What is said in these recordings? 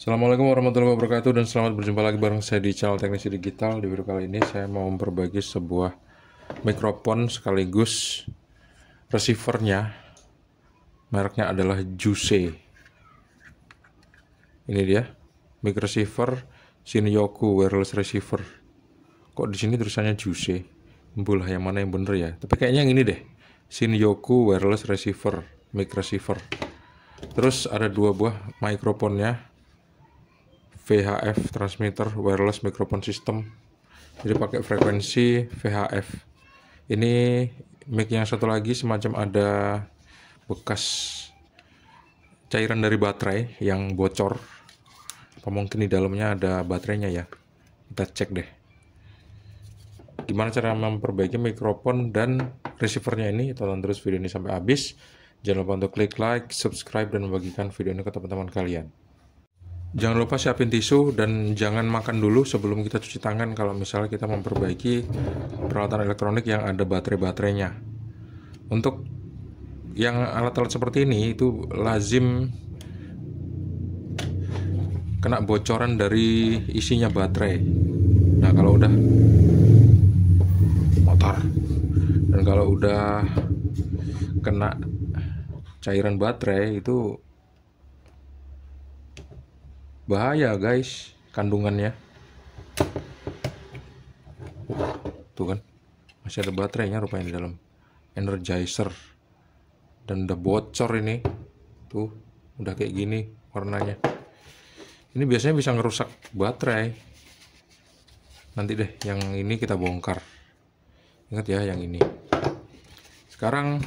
Assalamualaikum warahmatullahi wabarakatuh dan selamat berjumpa lagi bareng saya di channel Teknisi Digital. Di video kali ini saya mau memperbaiki sebuah mikrofon sekaligus receivernya. Mereknya adalah Juice. Ini dia, mic receiver Shinyoku wireless receiver. Kok di sini tulisannya Juice? Embulah yang mana yang bener ya? Tapi kayaknya yang ini deh, Shinyoku wireless receiver, mic receiver. Terus ada dua buah mikrofonnya. VHF transmitter wireless microphone system, jadi pakai frekuensi VHF. Ini mic yang satu lagi semacam ada bekas cairan dari baterai yang bocor, apa mungkin di dalamnya ada baterainya ya. Kita cek deh gimana cara memperbaiki mikrofon dan receivernya ini. Tonton terus video ini sampai habis. Jangan lupa untuk klik like, subscribe, dan membagikan video ini ke teman-teman kalian. Jangan lupa siapin tisu dan jangan makan dulu sebelum kita cuci tangan kalau misalnya kita memperbaiki peralatan elektronik yang ada baterai-baterainya. Untuk yang alat-alat seperti ini itu lazim kena bocoran dari isinya baterai. Nah, kalau udah motor dan kalau udah kena cairan baterai itu bahaya guys, kandungannya. Tuh kan, masih ada baterainya rupanya di dalam. Energizer. Dan udah bocor ini. Tuh, udah kayak gini warnanya. Ini biasanya bisa ngerusak baterai. Nanti deh, yang ini kita bongkar. Ingat ya, yang ini. Sekarang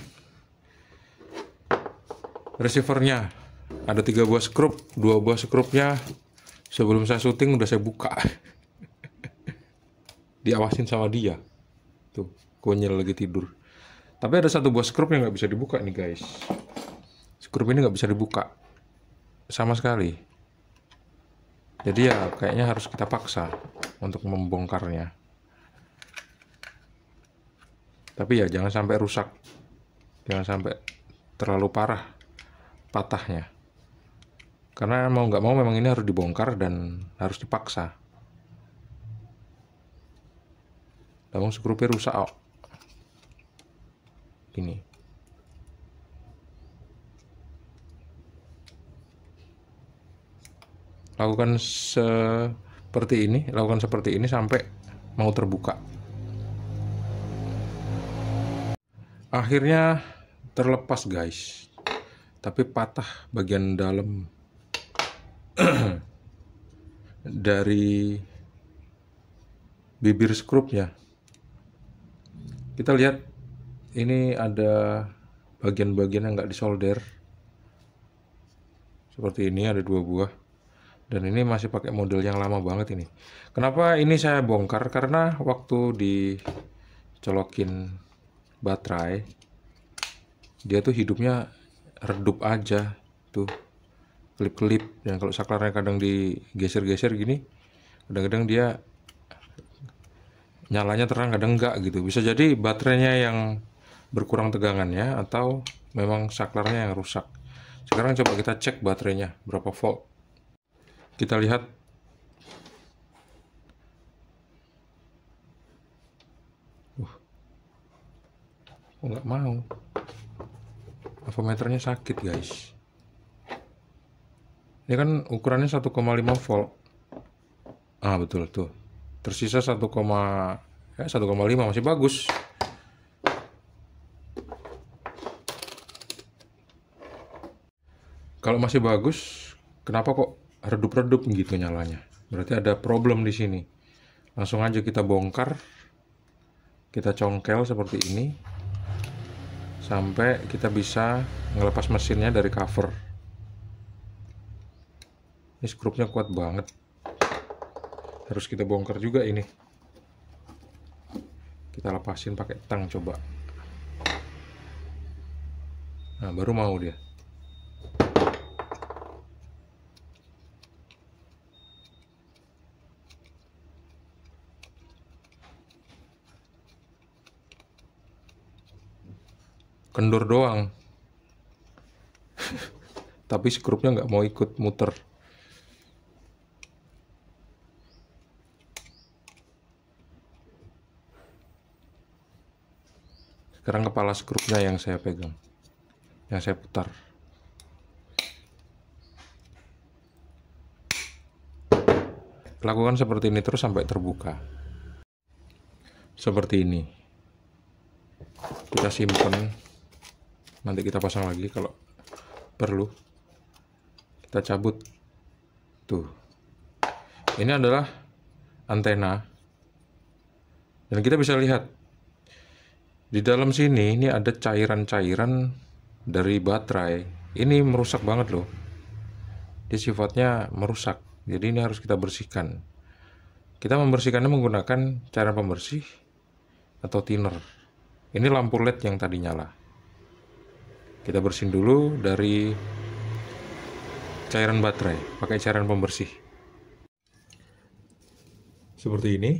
receivernya. Ada 3 buah skrup, 2 buah skrupnya sebelum saya syuting udah saya buka. Diawasin sama dia. Tuh, konyol lagi tidur. Tapi ada 1 buah skrup yang nggak bisa dibuka nih guys. Skrup ini nggak bisa dibuka sama sekali. Jadi ya kayaknya harus kita paksa untuk membongkarnya. Tapi ya jangan sampai rusak. Jangan sampai terlalu parah patahnya. Karena mau nggak mau memang ini harus dibongkar dan harus dipaksa. Namun skrupnya rusak. Ini. Lakukan seperti ini sampai mau terbuka. Akhirnya terlepas guys. Tapi patah bagian dalam dari bibir skrupnya. Kita lihat ini ada bagian-bagian yang nggak disolder. Seperti ini ada 2 buah. Dan ini masih pakai model yang lama banget ini. Kenapa ini saya bongkar? Karena waktu dicolokin baterai, dia tuh hidupnya redup aja tuh. Kelip-kelip, dan kalau saklarnya kadang digeser-geser gini, kadang-kadang dia nyalanya terang, kadang enggak gitu. Bisa jadi baterainya yang berkurang tegangannya atau memang saklarnya yang rusak. Sekarang coba kita cek baterainya berapa volt. Kita lihat. Nggak mau. Avometernya sakit guys. Ini kan ukurannya 1,5 volt. Ah betul tuh. Tersisa 1,5 masih bagus. Kalau masih bagus, kenapa kok redup-redup gitu nyalanya? Berarti ada problem di sini. Langsung aja kita bongkar. Kita congkel seperti ini sampai kita bisa ngelepas mesinnya dari cover. Ini skrupnya kuat banget. Harus kita bongkar juga ini. Kita lepasin pakai tang coba. Nah, baru mau dia. Kendor doang. Tapi skrupnya nggak mau ikut muter. Sekarang kepala skrupnya yang saya pegang, yang saya putar. Lakukan seperti ini terus sampai terbuka. Seperti ini. Kita simpan. Nanti kita pasang lagi kalau perlu. Kita cabut. Tuh. Ini adalah antena. Dan kita bisa lihat di dalam sini ini ada cairan-cairan dari baterai. Ini merusak banget loh. Dia sifatnya merusak. Jadi ini harus kita bersihkan. Kita membersihkannya menggunakan cairan pembersih atau thinner. Ini lampu LED yang tadi nyala. Kita bersihin dulu dari cairan baterai, pakai cairan pembersih. Seperti ini.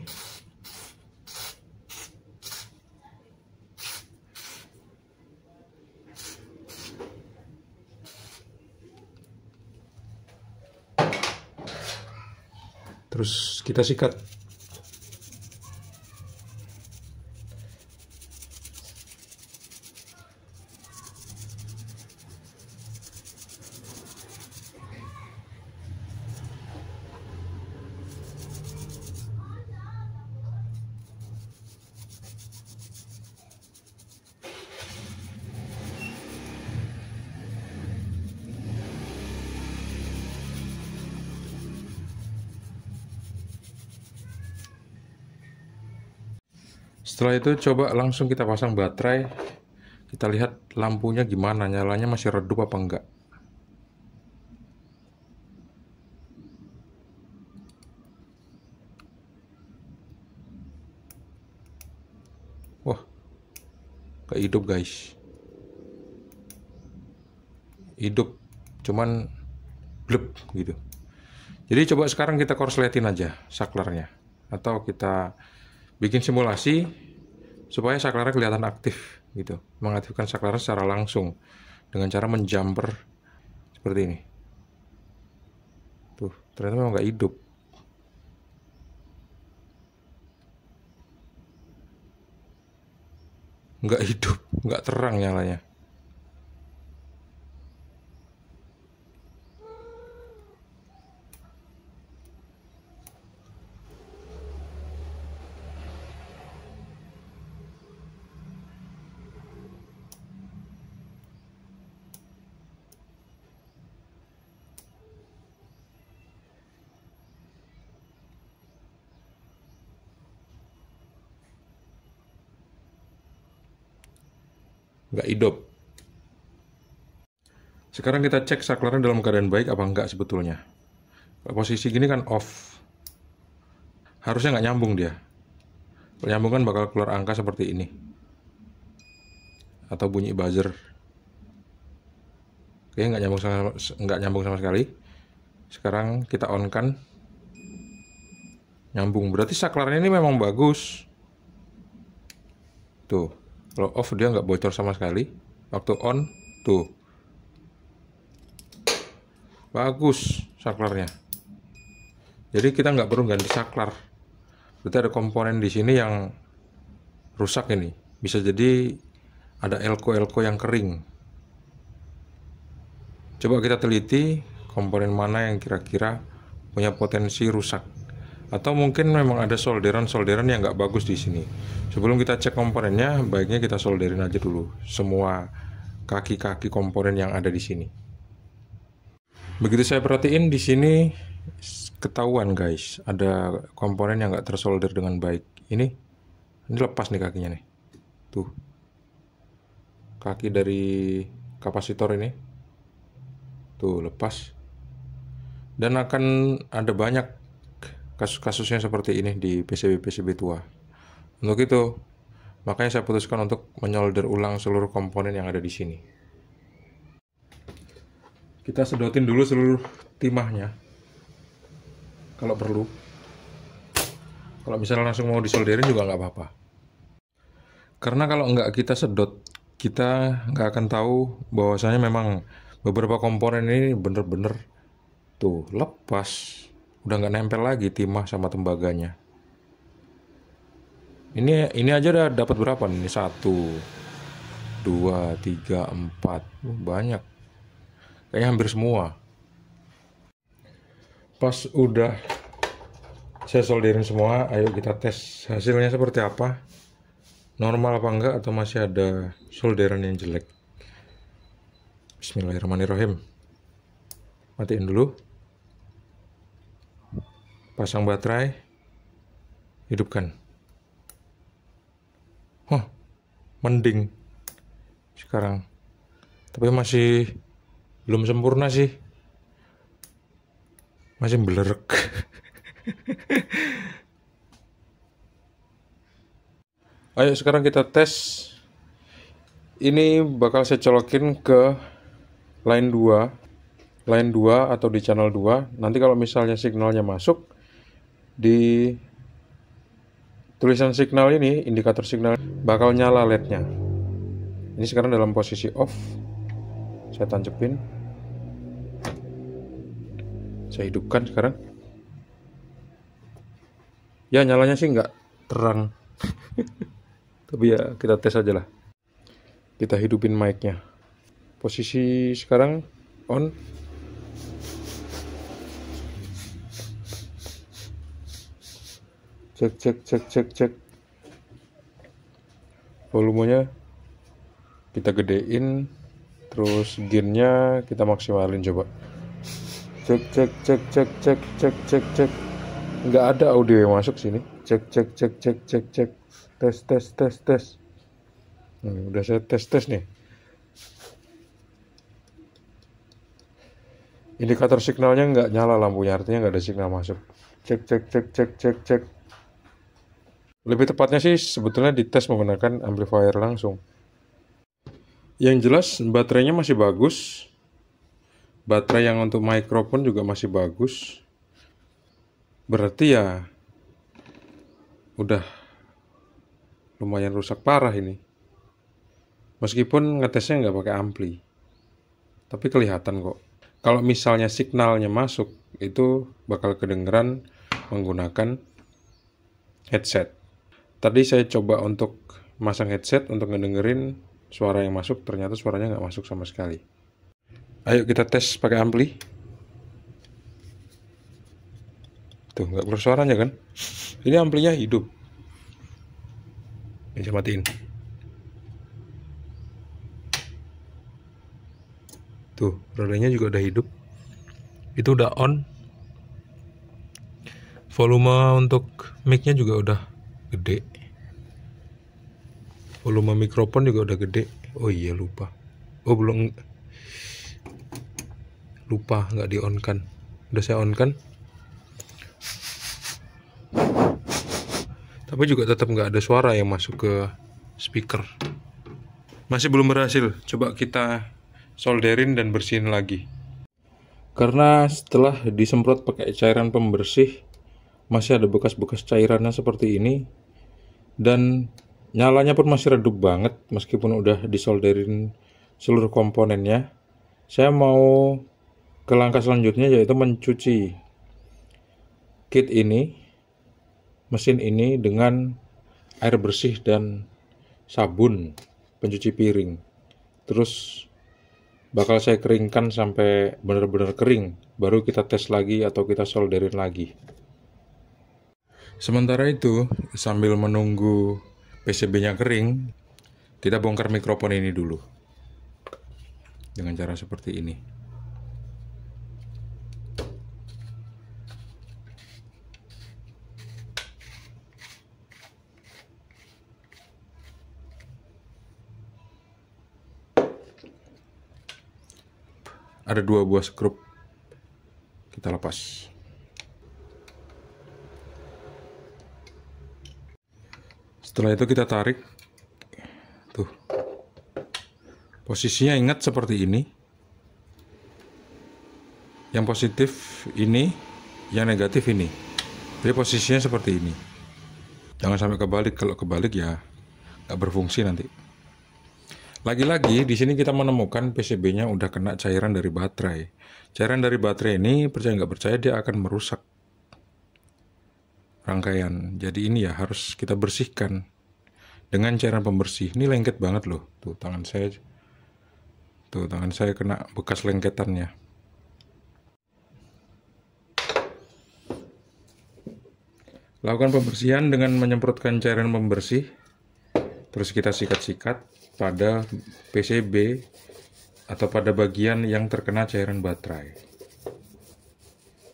Terus kita sikat. Setelah itu coba langsung kita pasang baterai. Kita lihat lampunya gimana, nyalanya masih redup apa enggak. Wah, gak hidup guys. Hidup, cuman blep gitu. Jadi coba sekarang kita korsletin aja saklarnya. Atau kita bikin simulasi supaya saklarnya kelihatan aktif gitu. Mengaktifkan saklarnya secara langsung dengan cara menjumper seperti ini. Tuh, ternyata memang nggak hidup. Nggak hidup, nggak terang nyalanya. Nggak hidup. Sekarang kita cek saklarnya dalam keadaan baik apa enggak sebetulnya. Posisi gini kan off. Harusnya nggak nyambung dia. Kalau nyambung kan bakal keluar angka seperti ini. Atau bunyi buzzer. Oke, nggak nyambung sama sekali. Sekarang kita on kan. Nyambung. Berarti saklarnya ini memang bagus. Tuh. Kalau off dia nggak bocor sama sekali. Waktu on, tuh. Bagus saklarnya. Jadi kita nggak perlu ganti saklar. Berarti ada komponen di sini yang rusak ini. Bisa jadi ada elko-elko yang kering. Coba kita teliti komponen mana yang kira-kira punya potensi rusak. Atau mungkin memang ada solderan-solderan yang nggak bagus di sini. Sebelum kita cek komponennya, baiknya kita solderin aja dulu semua kaki-kaki komponen yang ada di sini. Begitu saya perhatiin di sini ketahuan guys, ada komponen yang nggak tersolder dengan baik. Ini lepas nih kakinya nih. Tuh. Kaki dari kapasitor ini. Tuh lepas. Dan akan ada banyak kasus-kasusnya seperti ini di PCB-PCB tua. Untuk itu, makanya saya putuskan untuk menyolder ulang seluruh komponen yang ada di sini. Kita sedotin dulu seluruh timahnya, kalau perlu. Kalau misalnya langsung mau disolderin juga nggak apa-apa. Karena kalau nggak kita sedot, kita nggak akan tahu bahwasanya memang beberapa komponen ini bener-bener tuh lepas. Udah nggak nempel lagi timah sama tembaganya. Ini aja udah dapat berapa nih? 1, 2, 3, 4. Banyak. Kayaknya hampir semua. Pas udah saya solderin semua, ayo kita tes hasilnya seperti apa. Normal apa enggak, atau masih ada solderan yang jelek. Bismillahirrahmanirrahim. Matiin dulu. Pasang baterai. Hidupkan. Mending sekarang. Tapi masih belum sempurna sih. Masih belerek. Ayo sekarang kita tes. Ini bakal saya colokin ke line 2 atau di channel 2. Nanti kalau misalnya signalnya masuk, di tulisan signal ini, indikator signal, bakal nyala LED-nya. Ini sekarang dalam posisi off. Saya tancepin. Saya hidupkan sekarang. Ya, nyalanya sih nggak terang. Tapi ya kita tes aja lah. Kita hidupin mic-nya. Posisi sekarang on. Cek. Volumenya kita gedein, terus gain-nya kita maksimalin coba. Cek. Nggak ada audio yang masuk sini. Cek. Tes. Udah saya tes nih. Indikator signalnya nggak nyala lampunya, artinya nggak ada signal masuk. Cek. Lebih tepatnya sih sebetulnya dites menggunakan amplifier langsung. Yang jelas baterainya masih bagus. Baterai yang untuk mikrofon juga masih bagus. Berarti ya udah lumayan rusak parah ini. Meskipun ngetesnya nggak pakai ampli. Tapi kelihatan kok. Kalau misalnya signalnya masuk, itu bakal kedengeran menggunakan headset. Tadi saya coba untuk masang headset untuk ngedengerin suara yang masuk, ternyata suaranya nggak masuk sama sekali. Ayo kita tes pakai ampli. Tuh, nggak keluar suaranya kan? Ini amplinya hidup. Ini saya matiin. Tuh, relaynya juga udah hidup. Itu udah on. Volume untuk mic-nya juga udah gede. Volume mikrofon juga udah gede. Oh iya, lupa. Oh belum. Lupa nggak di on kan. Udah saya on kan. Tapi juga tetap nggak ada suara yang masuk ke speaker. Masih belum berhasil. Coba kita solderin dan bersihin lagi. Karena setelah disemprot pakai cairan pembersih, masih ada bekas-bekas cairannya seperti ini. Dan nyalanya pun masih redup banget meskipun udah disolderin seluruh komponennya. Saya mau ke langkah selanjutnya, yaitu mencuci kit ini, mesin ini dengan air bersih dan sabun pencuci piring. Terus bakal saya keringkan sampai benar-benar kering, baru kita tes lagi atau kita solderin lagi. Sementara itu, sambil menunggu PCB-nya kering, kita bongkar mikrofon ini dulu. Dengan cara seperti ini. Ada 2 buah skrup. Kita lepas. Setelah itu kita tarik. Tuh. Posisinya ingat seperti ini. Yang positif ini, yang negatif ini. Jadi posisinya seperti ini. Jangan sampai kebalik. Kalau kebalik ya nggak berfungsi nanti. Lagi-lagi di sini kita menemukan PCB-nya udah kena cairan dari baterai. Cairan dari baterai ini, percaya nggak percaya, dia akan merusak rangkaian. Jadi ini ya harus kita bersihkan. dengan cairan pembersih. Ini lengket banget loh. Tuh tangan saya kena bekas lengketannya. Lakukan pembersihan dengan menyemprotkan cairan pembersih. Terus kita sikat-sikat pada PCB atau pada bagian yang terkena cairan baterai.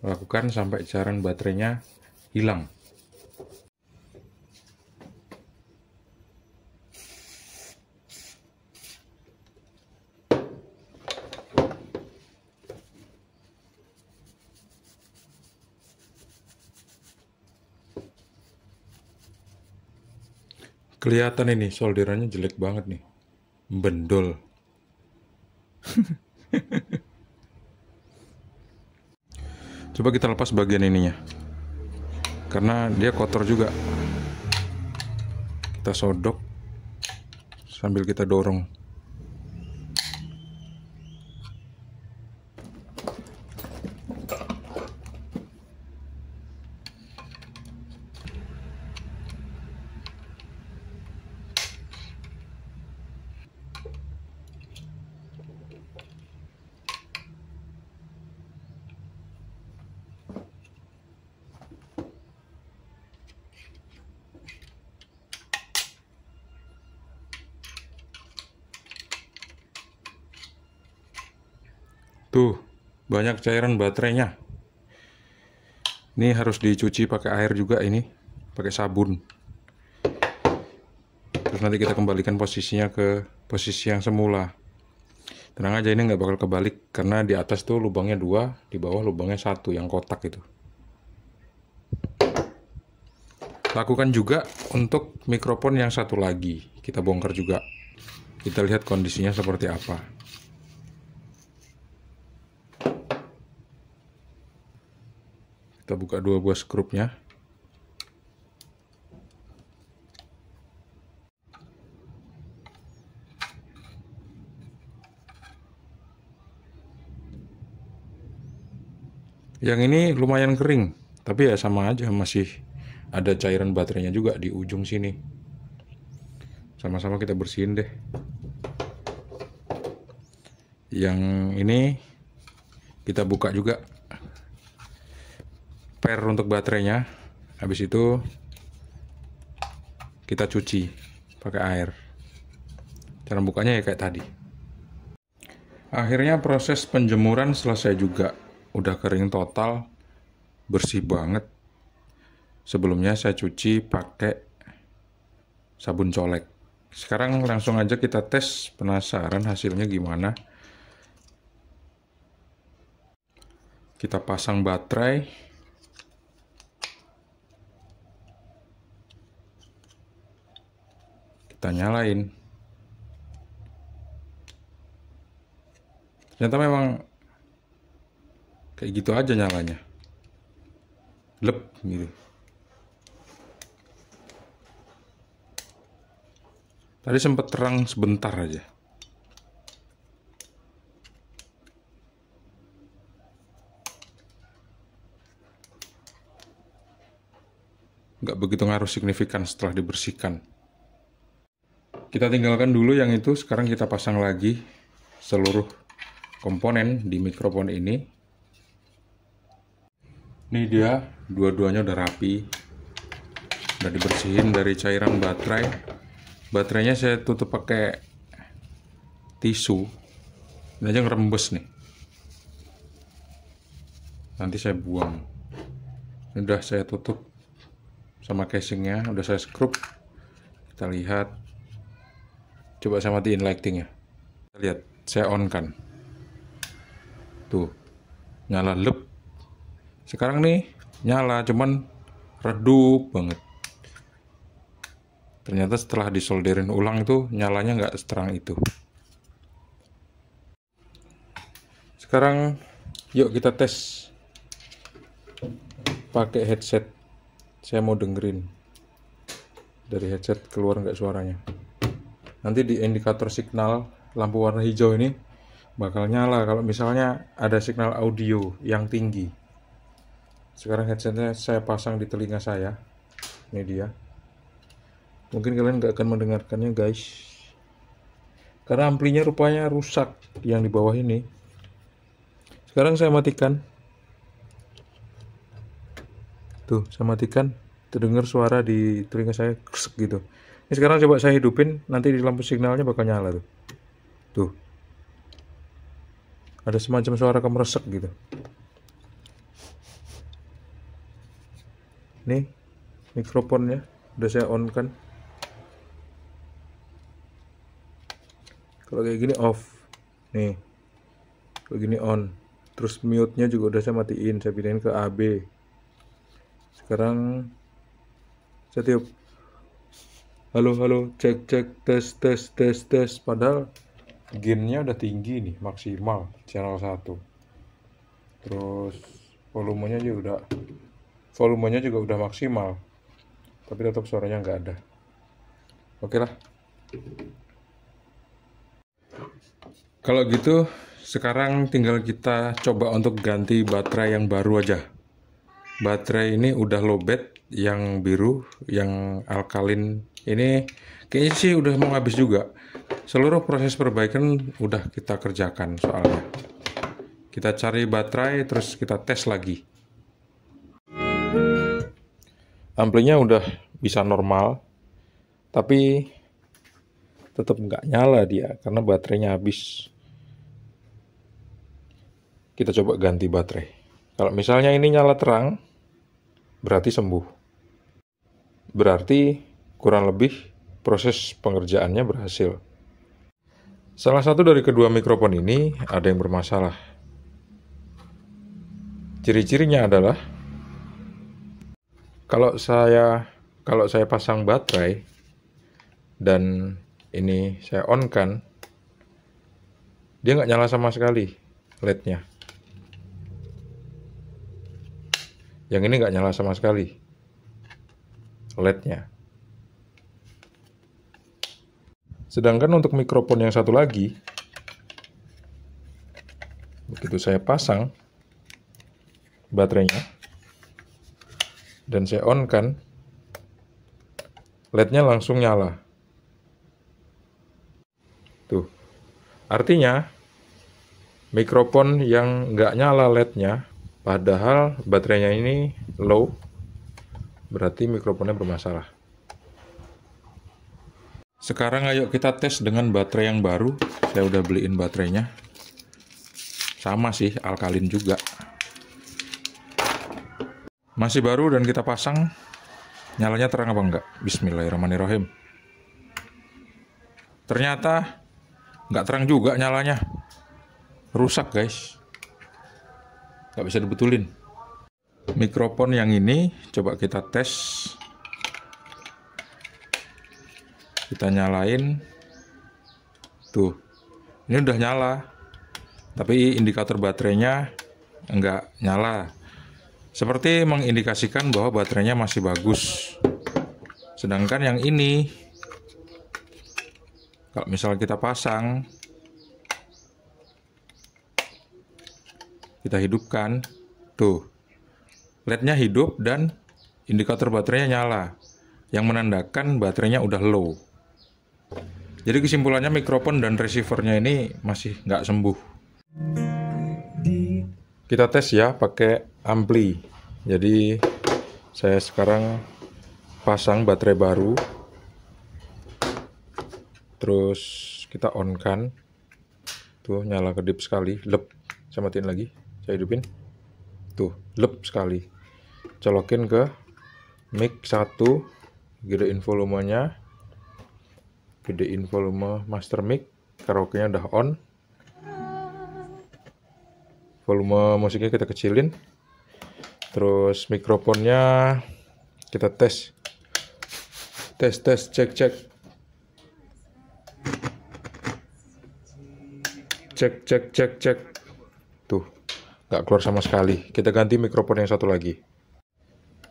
Lakukan sampai cairan baterainya hilang. Kelihatan ini solderannya jelek banget nih, bendol. Coba kita lepas bagian ininya, karena dia kotor juga. Kita sodok sambil kita dorong. Tuh, banyak cairan baterainya. Ini harus dicuci pakai air juga ini, pakai sabun. Terus nanti kita kembalikan posisinya ke posisi yang semula. Tenang aja, ini nggak bakal kebalik, karena di atas tuh lubangnya 2, di bawah lubangnya 1, yang kotak itu. Lakukan juga untuk mikrofon yang satu lagi. Kita bongkar juga. Kita lihat kondisinya seperti apa. Kita buka 2 buah skrupnya. Yang ini lumayan kering, tapi ya sama aja, masih ada cairan baterainya juga di ujung sini. Sama-sama kita bersihin deh. Yang ini kita buka juga per untuk baterainya. Habis itu kita cuci pakai air. Cara bukanya ya kayak tadi. Akhirnya proses penjemuran selesai juga. Udah kering total, bersih banget. Sebelumnya saya cuci pakai sabun colek. Sekarang langsung aja kita tes, penasaran hasilnya gimana. Kita pasang baterai. Kita nyalain. Ternyata memang kayak gitu aja nyalanya. Lep gitu. Tadi sempat terang sebentar aja. Nggak begitu ngaruh signifikan setelah dibersihkan. Kita tinggalkan dulu yang itu, sekarang kita pasang lagi seluruh komponen di mikrofon ini. Ini dia, dua-duanya udah rapi. Udah dibersihin dari cairan baterai. Baterainya saya tutup pakai tisu. Ini aja ngerembes nih. Nanti saya buang. Ini udah saya tutup sama casingnya, udah saya skrup. Kita lihat. Coba saya matiin lightingnya. Kita lihat, saya on kan. Tuh, nyala lep. Sekarang nih nyala, cuman redup banget. Ternyata setelah disolderin ulang itu nyalanya nggak seterang itu. Sekarang yuk kita tes pakai headset. Saya mau dengerin dari headset keluar nggak suaranya. Nanti di indikator signal lampu warna hijau ini bakal nyala kalau misalnya ada signal audio yang tinggi. Sekarang headsetnya saya pasang di telinga saya. Ini dia. Mungkin kalian nggak akan mendengarkannya guys, karena amplinya rupanya rusak yang di bawah ini. Sekarang saya matikan. Tuh, saya matikan. Terdengar suara di telinga saya kresek gitu. Ini sekarang coba saya hidupin, nanti di lampu signalnya bakal nyala tuh. Tuh. Ada semacam suara kemeresek gitu. Nih, mikrofonnya udah saya on kan. Kalau kayak gini off. Nih. Kalau gini on. Terus mute-nya juga udah saya matiin, saya pindahin ke AB. Sekarang saya tiup. Halo, halo, cek, tes. Padahal gainnya udah tinggi nih, maksimal, channel 1. Terus volumenya juga udah maksimal. Tapi tetap suaranya nggak ada. Oke lah. Kalau gitu, sekarang tinggal kita coba untuk ganti baterai yang baru aja. Baterai ini udah lowbat, yang biru, yang alkalin ini kayaknya sih udah mau habis juga. Seluruh proses perbaikan udah kita kerjakan soalnya. Kita cari baterai, terus kita tes lagi. Amplinya udah bisa normal, tapi tetap nggak nyala dia karena baterainya habis. Kita coba ganti baterai. Kalau misalnya ini nyala terang, berarti sembuh. Berarti kurang lebih proses pengerjaannya berhasil. Salah satu dari kedua mikrofon ini ada yang bermasalah. Ciri-cirinya adalah kalau saya pasang baterai dan ini saya on kan, dia nggak nyala sama sekali LED-nya. Yang ini nggak nyala sama sekali LED-nya. Sedangkan untuk mikrofon yang satu lagi, begitu saya pasang baterainya dan saya on kan, LED-nya langsung nyala. Tuh, artinya mikrofon yang nggak nyala LED-nya, padahal baterainya ini low, berarti mikrofonnya bermasalah. Sekarang ayo kita tes dengan baterai yang baru. Saya udah beliin baterainya. Sama sih, alkalin juga. Masih baru dan kita pasang. Nyalanya terang apa enggak? Bismillahirrahmanirrahim. Ternyata nggak terang juga nyalanya. Rusak guys. Nggak bisa dibetulin. Mikrofon yang ini coba kita tes. Kita nyalain. Tuh. Ini udah nyala. Tapi indikator baterainya enggak nyala. Seperti mengindikasikan bahwa baterainya masih bagus. Sedangkan yang ini, kalau misalnya kita pasang, kita hidupkan, tuh, LED-nya hidup dan indikator baterainya nyala, yang menandakan baterainya udah low. Jadi kesimpulannya mikrofon dan receivernya ini masih nggak sembuh. Kita tes ya pakai ampli. Jadi saya sekarang pasang baterai baru, terus kita on kan, tuh nyala kedip sekali, lep. Saya matiin lagi, saya hidupin, tuh lep sekali. Colokin ke mic 1, gedein volumenya, gedein volume master mic, karaoke-nya udah on. Volume musiknya kita kecilin. Terus mikrofonnya kita tes. Tes, cek. Cek. Tuh, nggak keluar sama sekali. Kita ganti mikrofon yang satu lagi.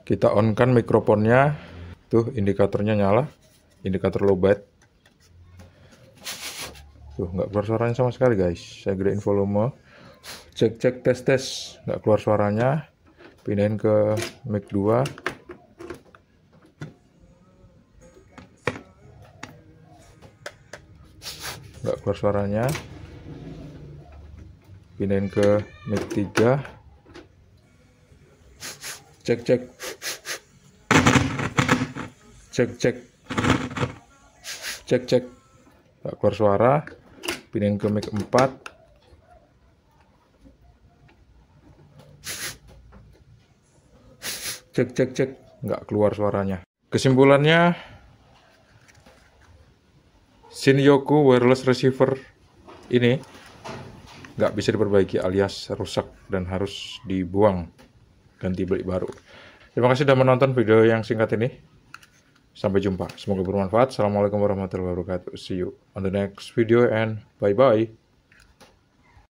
Kita on kan mikrofonnya. Tuh, indikatornya nyala. Indikator lowbat. Tuh, nggak keluar suaranya sama sekali guys. Saya gedein volume. Cek, tes. Nggak keluar suaranya. Pindahin ke mic 2. keluar suaranya. Pindahin ke mic 3. Cek cek. Cek cek. Cek cek. Nggak keluar suara. Pindahin ke mic 4. Cek cek cek. Nggak keluar suaranya. Kesimpulannya, Shin Yoku wireless receiver ini nggak bisa diperbaiki alias rusak dan harus dibuang, ganti beli baru. Terima kasih sudah menonton video yang singkat ini. Sampai jumpa, semoga bermanfaat. Assalamualaikum warahmatullahi wabarakatuh. See you on the next video and bye bye.